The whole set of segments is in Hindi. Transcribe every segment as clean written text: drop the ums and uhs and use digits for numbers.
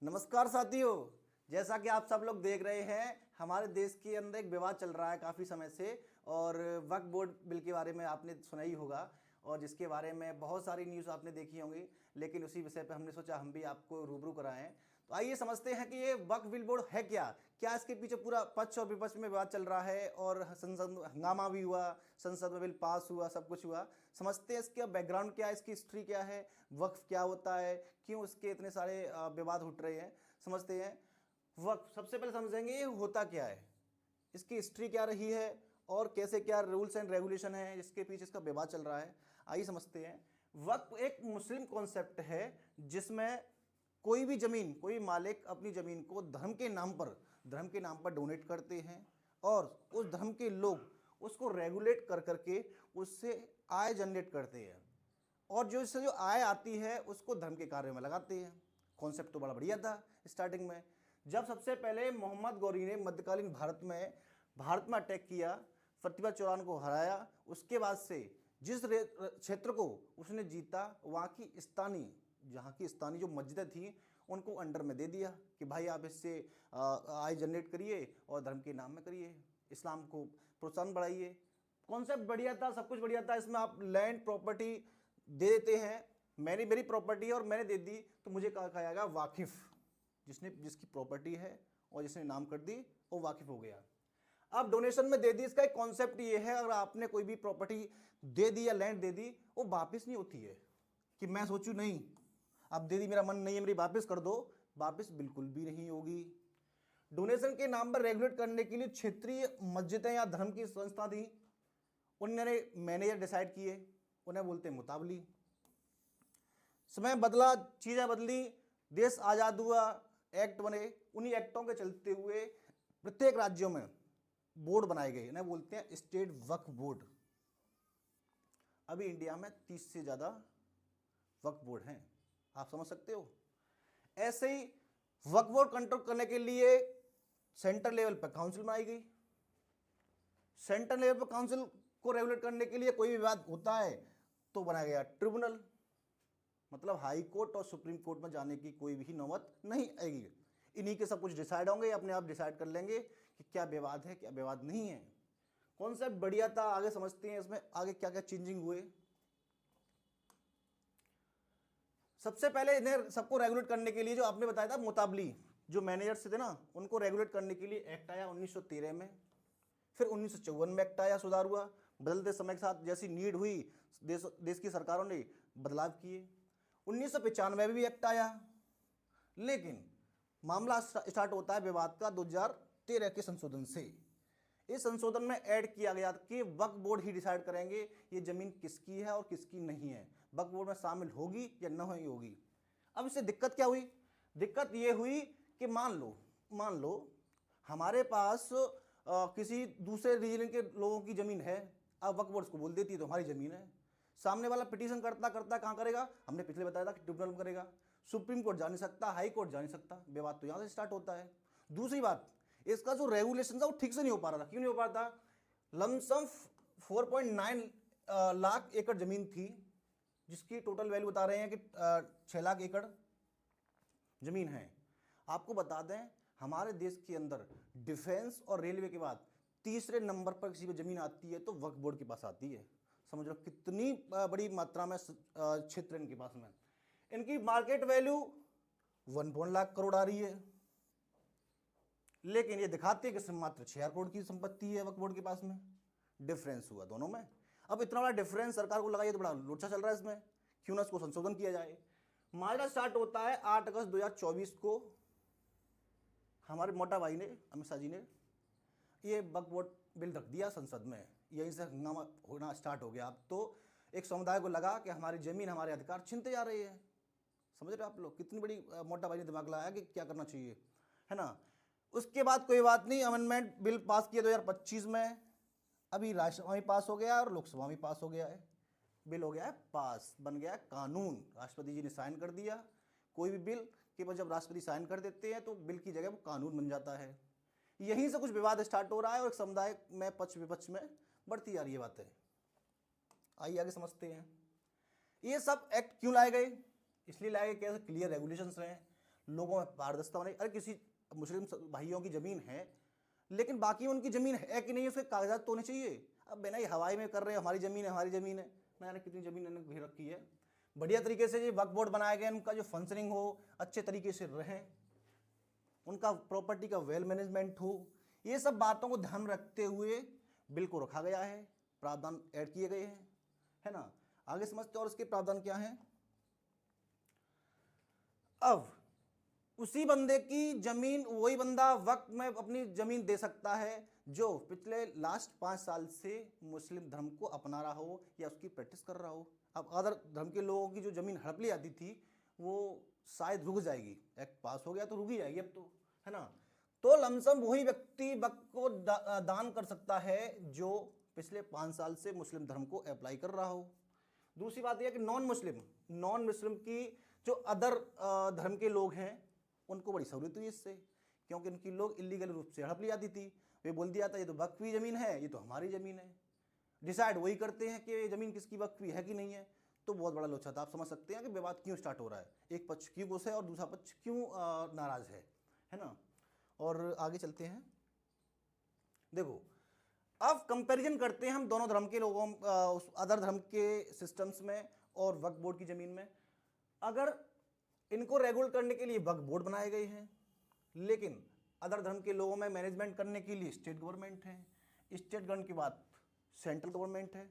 नमस्कार साथियों, जैसा कि आप सब लोग देख रहे हैं हमारे देश के अंदर एक विवाद चल रहा है काफ़ी समय से। और वक्फ बोर्ड बिल के बारे में आपने सुना ही होगा और जिसके बारे में बहुत सारी न्यूज़ आपने देखी होंगी, लेकिन उसी विषय पर हमने सोचा हम भी आपको रूबरू कराएं। तो आइए समझते हैं कि ये वक्फ बिल बोर्ड है क्या। क्या इसके पीछे पूरा पक्ष और विपक्ष में विवाद चल रहा है और संसद हंगामा भी हुआ, संसद में बिल पास हुआ, सब कुछ हुआ। समझते हैं इसका बैकग्राउंड क्या है, इसकी हिस्ट्री क्या है, वक्फ क्या होता है, क्यों इसके इतने सारे विवाद उठ रहे हैं। समझते हैं वक्फ। सबसे पहले समझेंगे ये होता क्या है, इसकी हिस्ट्री क्या रही है और कैसे क्या रूल्स एंड रेगुलेशन है जिसके पीछे इसका विवाद चल रहा है। आइए समझते हैं। वक्फ एक मुस्लिम कॉन्सेप्ट है जिसमें कोई भी जमीन, कोई मालिक अपनी जमीन को धर्म के नाम पर डोनेट करते हैं और उस धर्म के लोग उसको रेगुलेट कर करके उससे आय जनरेट करते हैं और जो इससे जो आय आती है उसको धर्म के कार्य में लगाते हैं। कॉन्सेप्ट तो बड़ा बढ़िया था स्टार्टिंग में। जब सबसे पहले मोहम्मद गौरी ने मध्यकालीन भारत में अटैक किया, प्रतिभा चौहान को हराया, उसके बाद से जिस क्षेत्र को उसने जीता जहाँ की स्थानीय जो मस्जिदें थी उनको अंडर में दे दिया कि भाई आप इससे आय जनरेट करिए और धर्म के नाम में करिए, इस्लाम को प्रोत्साहन बढ़ाइए। कॉन्सेप्ट बढ़िया था, सब कुछ बढ़िया था। इसमें आप लैंड प्रॉपर्टी दे देते हैं, मेरी प्रॉपर्टी है और मैंने दे दी तो मुझे कहा जाएगा वाकिफ। जिसकी प्रॉपर्टी है और जिसने नाम कर दी वो वाकिफ हो गया। अब डोनेशन में दे दी, इसका एक कॉन्सेप्ट ये है अगर आपने कोई भी प्रॉपर्टी दे दी या लैंड दे दी वो वापस नहीं होती है कि मैं सोचूं नहीं अब दे दी, मेरा मन नहीं है, मेरी वापस कर दो, वापस बिल्कुल भी नहीं होगी। डोनेशन के नाम पर रेगुलेट करने के लिए क्षेत्रीय मस्जिदें या धर्म की संस्था थी, उन्होंने मैनेजर डिसाइड किए, उन्हें बोलते हैं मुतावली। समय बदला, चीज़ें बदली, देश आज़ाद हुआ, एक्ट बने, उन्हीं एक्टों के चलते हुए प्रत्येक राज्यों में बोर्ड बनाए गए, इन्हें बोलते हैं स्टेट वक्फ बोर्ड। अभी इंडिया में 30 से ज़्यादा वक्फ बोर्ड हैं, आप समझ सकते हो। ऐसे ही वक्फ बोर्ड कंट्रोल करने के लिए सेंटर लेवल पर काउंसिल बनाई गई। सेंटर लेवल पर काउंसिल को रेगुलेट करने के लिए कोई भी विवाद होता है तो बनाया गया ट्रिब्यूनल, मतलब हाई कोर्ट और सुप्रीम कोर्ट में जाने की कोई भी नौबत नहीं आएगी। इन्हीं के सब कुछ डिसाइड होंगे, अपने आप डिसाइड कर लेंगे कि क्या विवाद है क्या विवाद नहीं है। कॉन्सेप्ट बढ़िया था। आगे समझते हैं इसमें आगे क्या क्या चेंजिंग हुए। सबसे पहले इन्हें सबको रेगुलेट करने के लिए जो आपने बताया था मुताबली, जो मैनेजर्स थे ना, उनको रेगुलेट करने के लिए एक्ट आया 1913 में। फिर 1954 में एक्ट आया, सुधार हुआ। बदलते समय के साथ जैसी नीड हुई देश की सरकारों ने बदलाव किए। 1995 में भी एक्ट आया, लेकिन मामला स्टार्ट होता है विवाद का 2013 के संशोधन से। इस संशोधन में ऐड किया गया कि वक्फ बोर्ड ही डिसाइड करेंगे ये जमीन किसकी है और किसकी नहीं है, वक्फ बोर्ड में शामिल होगी या नहीं होगी। अब इससे दिक्कत क्या हुई? दिक्कत ये हुई कि मान लो हमारे पास किसी दूसरे रीजन के लोगों की जमीन है, अब वक्फ बोर्ड को बोल देती है तो हमारी जमीन है। सामने वाला पिटीशन करता कहाँ करेगा? हमने पिछले बताया था कि ट्रिब्यूनल में करेगा। सुप्रीम कोर्ट जा नहीं सकता, हाई कोर्ट जा नहीं सकता। विवाद तो यहाँ से स्टार्ट होता है। दूसरी बात, इसका जो रेगुलेशन था वो ठीक से नहीं हो पा रहा था। क्यों नहीं हो पा रहा था? लमसम 4.9 लाख एकड़ जमीन थी, जिसकी टोटल वैल्यू बता रहे हैं कि 6 लाख एकड़ जमीन है। आपको बता दें हमारे देश के अंदर डिफेंस और रेलवे के बाद तीसरे नंबर पर किसी पर जमीन आती है तो वक्फ बोर्ड के पास आती है। समझ लो कितनी बड़ी मात्रा में क्षेत्र इनके पास में। इनकी मार्केट वैल्यू 1 लाख करोड़ आ रही है, लेकिन ये दिखाते हैं कि मात्र 6 करोड़ की संपत्ति है वक्फ बोर्ड के पास में। डिफरेंस हुआ दोनों में। अब इतना बड़ा डिफरेंस सरकार को लगा, ये तो बड़ा लोचा चल रहा है इसमें, क्यों ना इसको संशोधन किया जाए। मामला स्टार्ट होता है 8 अगस्त 2024 को। हमारे मोटा भाई ने, अमित शाह जी ने, ये वक्फ बोर्ड बिल रख दिया संसद में। यहीं से हंगामा होना स्टार्ट हो गया। अब तो एक समुदाय को लगा कि हमारी जमीन, हमारे अधिकार छीनते जा रहे हैं। समझ रहे आप लोग कितनी बड़ी मोटा भाई ने दिमाग लगाया कि क्या करना चाहिए, है ना। उसके बाद कोई बात नहीं, अमेंडमेंट बिल पास किया 2025 में। अभी राज्यसभा में पास हो गया और लोकसभा में पास हो गया है। बिल हो गया है पास, बन गया है कानून। राष्ट्रपति जी ने साइन कर दिया। कोई भी बिल के बाद जब राष्ट्रपति साइन कर देते हैं तो बिल की जगह वो कानून बन जाता है। यहीं से कुछ विवाद स्टार्ट हो रहा है और एक समुदाय में पक्ष विपक्ष में बढ़ती जा रही है बातें। आइए आगे समझते हैं ये सब एक्ट क्यों लाए गए। इसलिए लाए गए कैसे क्लियर रेगुलेशंस रहे, लोगों में पारदर्शिता होनी। अरे किसी मुस्लिम भाइयों की ज़मीन है लेकिन बाकी उनकी ज़मीन है कि नहीं है उसके कागजात तो होने चाहिए। अब बिना ही हवाई में कर रहे हैं हमारी ज़मीन है हमारी ज़मीन है, ना जाने कितनी ज़मीन इन्होंने घेर रखी है। बढ़िया तरीके से ये वक्फ बोर्ड बनाया गया, उनका जो फंक्शनिंग हो अच्छे तरीके से रहें, उनका प्रॉपर्टी का वेल मैनेजमेंट हो, ये सब बातों को ध्यान रखते हुए बिल को रखा गया है, प्रावधान ऐड किए गए हैं, है ना। आगे समझते और इसके प्रावधान क्या हैं। अब उसी बंदे की जमीन, वही बंदा वक्त में अपनी जमीन दे सकता है जो पिछले लास्ट 5 साल से मुस्लिम धर्म को अपना रहा हो या उसकी प्रैक्टिस कर रहा हो। अब अदर धर्म के लोगों की जो जमीन हड़प ली जाती थी वो शायद रुक जाएगी, एक्ट पास हो गया तो रुक ही जाएगी अब तो, है ना। तो लमसम वही व्यक्ति वक्त को दान कर सकता है जो पिछले 5 साल से मुस्लिम धर्म को अप्लाई कर रहा हो। दूसरी बात यह कि नॉन मुस्लिम की जो अदर धर्म के लोग हैं उनको बड़ी सहूलियत हुई इससे, क्योंकि उनकी लोग इलीगल रूप से हड़प ली जाती थी। वे बोल दिया था ये तो वक्फी ज़मीन है, ये तो हमारी ज़मीन है, डिसाइड वही करते हैं कि ये ज़मीन किसकी वक्फी है कि नहीं है। तो बहुत बड़ा लोचा था। आप समझ सकते हैं कि विवाद क्यों स्टार्ट हो रहा है, एक पक्ष क्यों गुस्सा है और दूसरा पक्ष क्यों नाराज़ है ना। और आगे चलते हैं। देखो अब कंपैरिजन करते हैं हम दोनों धर्म के लोगों, उस अदर धर्म के सिस्टम्स में और वक्फ बोर्ड की ज़मीन में। अगर इनको रेगुलेट करने के लिए वक्फ बोर्ड बनाए गए हैं, लेकिन अदर धर्म के लोगों में मैनेजमेंट करने के लिए स्टेट गवर्नमेंट है, स्टेट गवर्नमेंट के बाद सेंट्रल गवर्नमेंट है।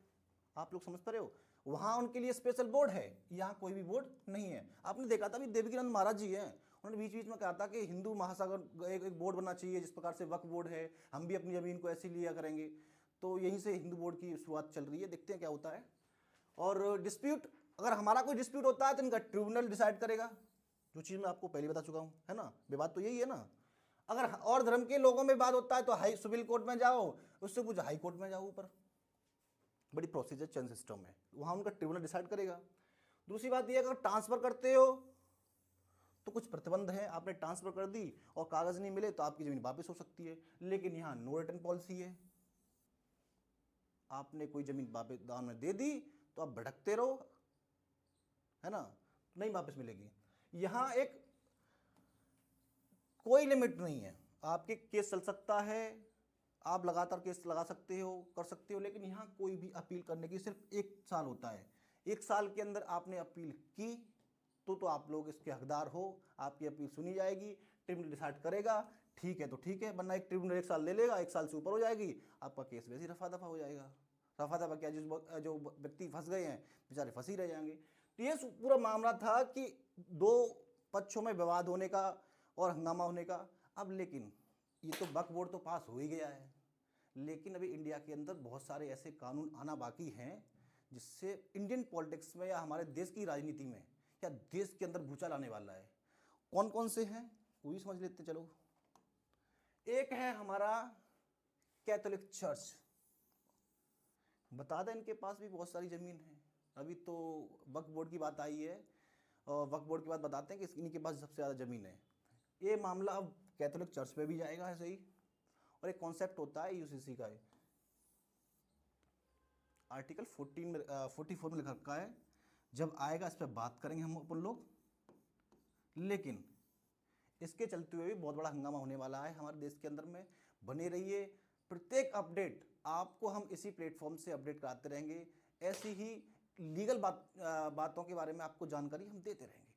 आप लोग समझ पा रहे हो, वहाँ उनके लिए स्पेशल बोर्ड है, यहाँ कोई भी बोर्ड नहीं है। आपने देखा था अभी देवकीनंद महाराज जी हैं, उन्होंने बीच बीच में कहा था कि हिंदू महासागर एक बोर्ड बनना चाहिए, जिस प्रकार से वक्फ बोर्ड है हम भी अपनी ज़मीन को ऐसे लिया करेंगे। तो यहीं से हिंदू बोर्ड की शुरुआत चल रही है, देखते हैं क्या होता है। और डिस्प्यूट, अगर हमारा कोई डिस्प्यूट होता है तो इनका ट्रिब्यूनल डिसाइड करेगा, जो चीज़ मैं आपको पहले बता चुका हूँ, है ना। विवाद तो यही है ना। अगर और धर्म के लोगों में बात होता है तो हाई सिविल कोर्ट में जाओ, उससे कुछ हाई कोर्ट में जाओ, ऊपर बड़ी प्रोसीजर चेंज सिस्टम है, वहाँ उनका ट्रिब्यूनल डिसाइड करेगा। दूसरी बात यह, अगर ट्रांसफ़र करते हो तो कुछ प्रतिबंध है, आपने ट्रांसफ़र कर दी और कागज़ नहीं मिले तो आपकी ज़मीन वापस हो सकती है, लेकिन यहाँ नो रिटर्न पॉलिसी है। आपने कोई ज़मीन वापस दान में दे दी तो आप भटकते रहो, है ना, नहीं वापस मिलेगी। यहाँ एक कोई लिमिट नहीं है, आपके केस चल सकता है, आप लगातार केस लगा सकते हो, कर सकते हो, लेकिन यहाँ कोई भी अपील करने की सिर्फ 1 साल होता है। 1 साल के अंदर आपने अपील की तो आप लोग इसके हकदार हो, आपकी अपील सुनी जाएगी, ट्रिब्यूनल डिसाइड करेगा, ठीक है तो ठीक है, वरना एक ट्रिब्यूनल 1 साल ले लेगा, 1 साल से ऊपर हो जाएगी, आपका केस वैसे ही रफा दफा हो जाएगा। रफा दफा क्या, जो व्यक्ति फंस गए हैं बेचारे फंस ही रह जाएंगे। तो ये पूरा मामला था कि 2 पक्षों में विवाद होने का और हंगामा होने का। अब लेकिन ये तो वक्फ बोर्ड तो पास हो ही गया है, लेकिन अभी इंडिया के अंदर बहुत सारे ऐसे कानून आना बाकी हैं जिससे इंडियन पॉलिटिक्स में या हमारे देश की राजनीति में या देश के अंदर भूचाल आने वाला है। कौन कौन से हैं वो भी समझ लेते चलो। एक है हमारा कैथोलिक चर्च, बता दें इनके पास भी बहुत सारी ज़मीन है। अभी तो वक्फ बोर्ड की बात आई है और वक्फ बोर्ड की बात बताते हैं कि इनके पास सबसे ज़्यादा ज़मीन है। ये मामला अब कैथोलिक चर्च पे भी जाएगा ऐसे ही। और एक कॉन्सेप्ट होता है यूसीसी का, आर्टिकल 44 में लिखा रखा है, जब आएगा इस पर बात करेंगे हम अपन लोग। लेकिन इसके चलते हुए भी बहुत बड़ा हंगामा होने वाला है हमारे देश के अंदर में। बने रहिए, प्रत्येक अपडेट आपको हम इसी प्लेटफॉर्म से अपडेट कराते रहेंगे। ऐसी ही लीगल बातों के बारे में आपको जानकारी हम देते रहेंगे।